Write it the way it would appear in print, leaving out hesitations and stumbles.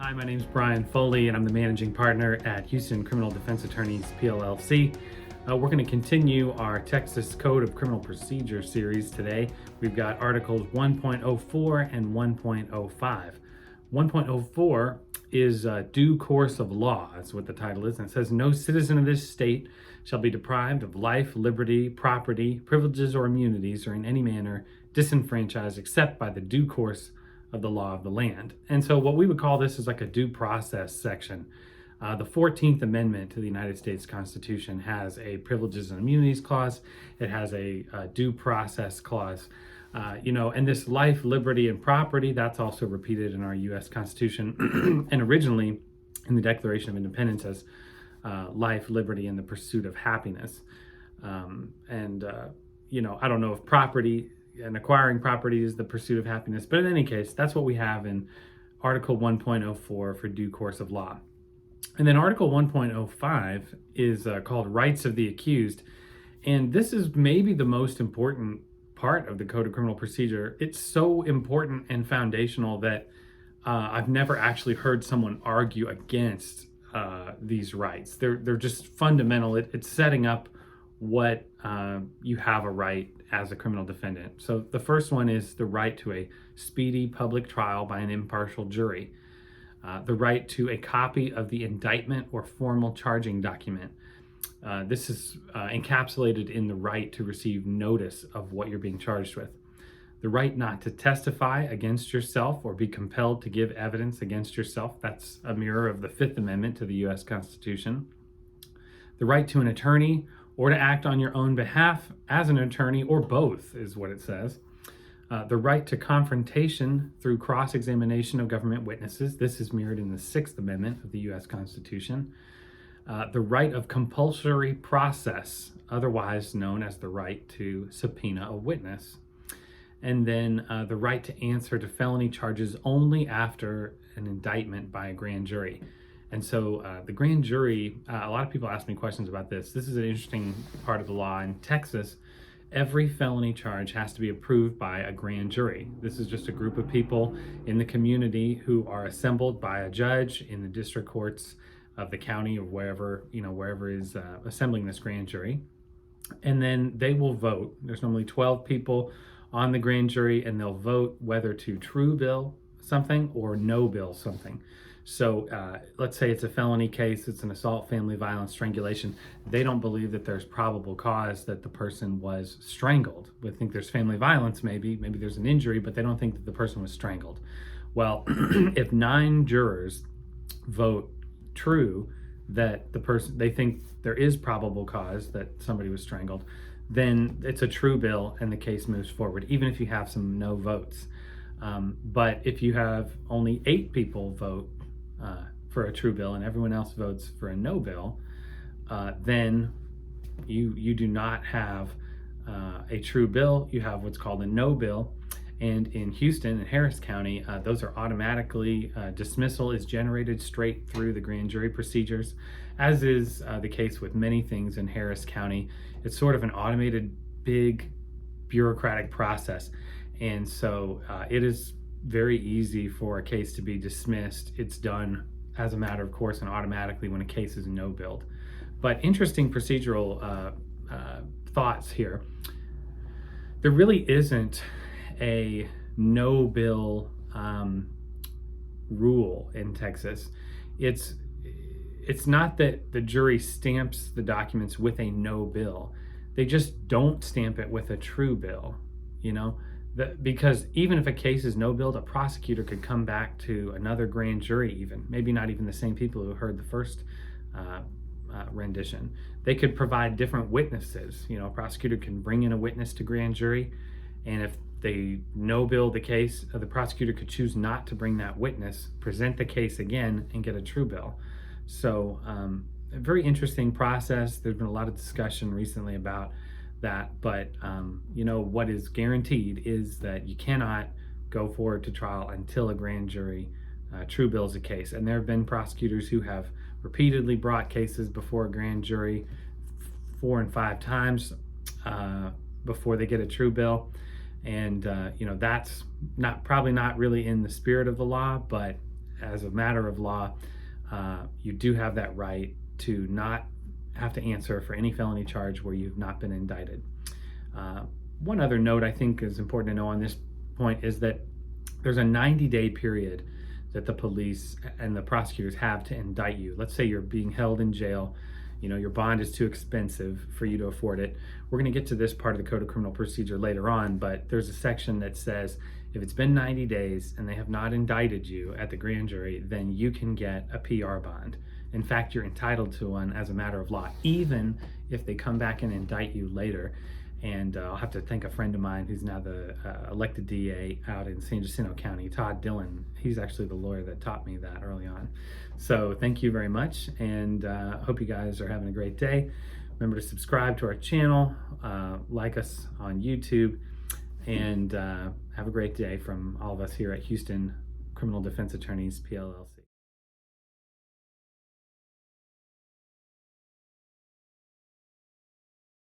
Hi, my name is Brian Foley, and I'm the managing partner at Houston Criminal Defense Attorneys, PLLC. We're going to continue our Texas Code of Criminal Procedure series today. We've got Articles 1.04 and 1.05. 1.04 is due course of law. That's what the title is. And it says, no citizen of this state shall be deprived of life, liberty, property, privileges, or immunities, or in any manner disenfranchised except by the due course of the law of the land. And so what we would call this is like a due process section. The 14th Amendment to the United States Constitution has a privileges and immunities clause. It has a due process clause. And this life, liberty, and property, that's also repeated in our U.S. Constitution and originally in the Declaration of Independence as life, liberty, and the pursuit of happiness. I don't know if property and acquiring property is the pursuit of happiness, but in any case, that's what we have in Article 1.04 for due course of law. And then Article 1.05 is called Rights of the Accused. And this is maybe the most important part of the Code of Criminal Procedure. It's so important and foundational that I've never actually heard someone argue against these rights. They're just fundamental. It's setting up what you have a right as a criminal defendant. So the first one is the right to a speedy public trial by an impartial jury. The right to a copy of the indictment or formal charging document. This is encapsulated in the right to receive notice of what you're being charged with. The right not to testify against yourself or be compelled to give evidence against yourself. That's a mirror of the Fifth Amendment to the U.S. Constitution. The right to an attorney or to act on your own behalf as an attorney, or both is what it says. The right to confrontation through cross-examination of government witnesses. This is mirrored in the Sixth Amendment of the U.S. Constitution. The right of compulsory process, otherwise known as the right to subpoena a witness. And then the right to answer to felony charges only after an indictment by a grand jury. And so the grand jury, a lot of people ask me questions about this. This is an interesting part of the law. In Texas, every felony charge has to be approved by a grand jury. This is just a group of people in the community who are assembled by a judge in the district courts of the county or wherever is assembling this grand jury. And then they will vote. There's normally 12 people on the grand jury, and they'll vote whether to true bill something or no bill something. So let's say it's a felony case, it's an assault, family violence, strangulation. They don't believe that there's probable cause that the person was strangled. They think there's family violence, maybe there's an injury, but they don't think that the person was strangled. Well, if 9 jurors vote true that they think there is probable cause that somebody was strangled, then it's a true bill and the case moves forward, even if you have some no votes. But if you have only 8 people vote for a true bill and everyone else votes for a no bill, then you do not have a true bill. You have what's called a no bill. And in Houston and Harris County, those are automatically, dismissal is generated straight through the grand jury procedures, as is the case with many things in Harris County. It's sort of an automated, big bureaucratic process. And so it is very easy for a case to be dismissed. It's done as a matter of course and automatically when a case is no billed. But interesting procedural thoughts here. There really isn't a no bill rule in Texas. It's not that the jury stamps the documents with a no bill. They just don't stamp it with a true bill, because even if a case is no billed, a prosecutor could come back to another grand jury, even maybe not even the same people who heard the first rendition. They could provide different witnesses. A prosecutor can bring in a witness to grand jury, and if they no bill the case, the prosecutor could choose not to bring that witness, present the case again, and get a true bill. So a very interesting process. There's been a lot of discussion recently about that, but what is guaranteed is that you cannot go forward to trial until a grand jury true bills a case. And there have been prosecutors who have repeatedly brought cases before a grand jury 4 and 5 times before they get a true bill. And that's probably not really in the spirit of the law, but as a matter of law, you do have that right to not have to answer for any felony charge where you've not been indicted. One other note I think is important to know on this point is that there's a 90-day period that the police and the prosecutors have to indict you. Let's say you're being held in jail, your bond is too expensive for you to afford it. We're going to get to this part of the Code of Criminal Procedure later on, but there's a section that says if it's been 90 days and they have not indicted you at the grand jury, then you can get a PR bond. In fact, you're entitled to one as a matter of law, even if they come back and indict you later. And I'll have to thank a friend of mine who's now the elected DA out in San Jacinto County, Todd Dillon. He's actually the lawyer that taught me that early on. So thank you very much, and hope you guys are having a great day. Remember to subscribe to our channel, like us on YouTube, and have a great day from all of us here at Houston Criminal Defense Attorneys, PLLC.